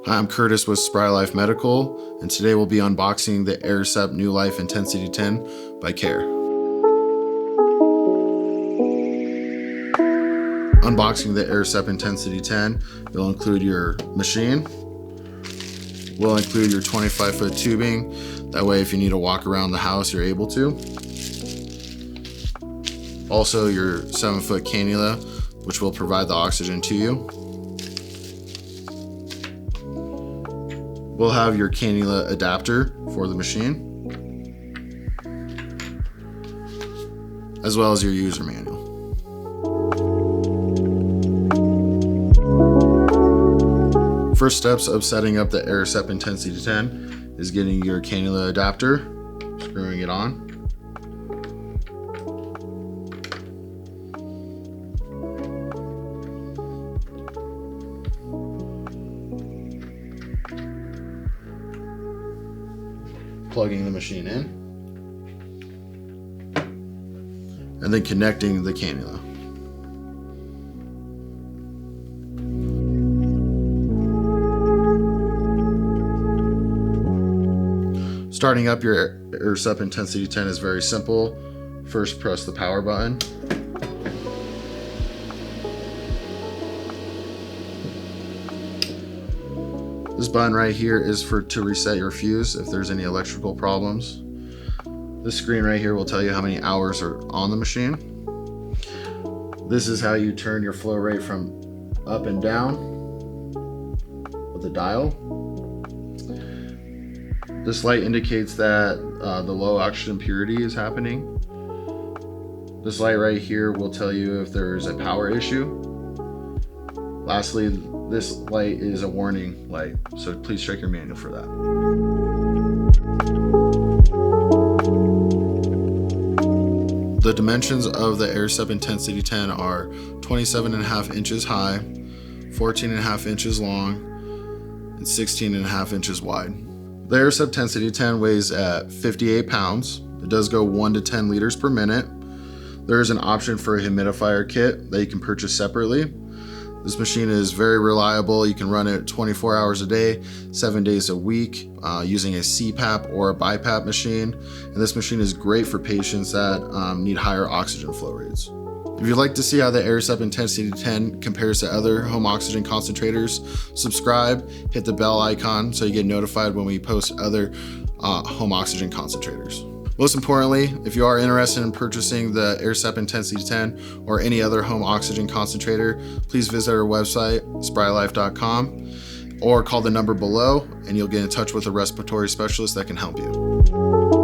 Hi, I'm Curtis with SpryLyfe Medical, and today we'll be unboxing the Airsep Newlife Intensity 10 by Caire. Unboxing the Airsep Intensity 10, it'll include your machine. We'll include your 25-foot tubing. That way, if you need to walk around the house, you're able to. Also, your 7-foot cannula, which will provide the oxygen to you. We'll have your cannula adapter for the machine, as well as your user manual. First steps of setting up the Airsep Intensity 10 is getting your cannula adapter, screwing it on. Plugging the machine in, and then connecting the cannula. Starting up your Airsep Intensity 10 is very simple. First, press the power button. This button right here is to reset your fuse if there's any electrical problems. This screen right here will tell you how many hours are on the machine. This is how you turn your flow rate from up and down with the dial. This light indicates that the low oxygen purity is happening. This light right here will tell you if there's a power issue. Lastly, this light is a warning light, so please check your manual for that. The dimensions of the Airsep Intensity 10 are 27.5 inches high, 14.5 inches long, and 16.5 inches wide. The Airsep Intensity 10 weighs at 58 pounds. It does go 1 to 10 liters per minute. There is an option for a humidifier kit that you can purchase separately. This machine is very reliable. You can run it 24 hours a day, 7 days a week, using a CPAP or a BiPAP machine. And this machine is great for patients that need higher oxygen flow rates. If you'd like to see how the Airsep Intensity 10 compares to other home oxygen concentrators, subscribe, hit the bell icon so you get notified when we post other home oxygen concentrators. Most importantly, if you are interested in purchasing the Airsep Intensity 10 or any other home oxygen concentrator, please visit our website, SpryLyfe.com, or call the number below and you'll get in touch with a respiratory specialist that can help you.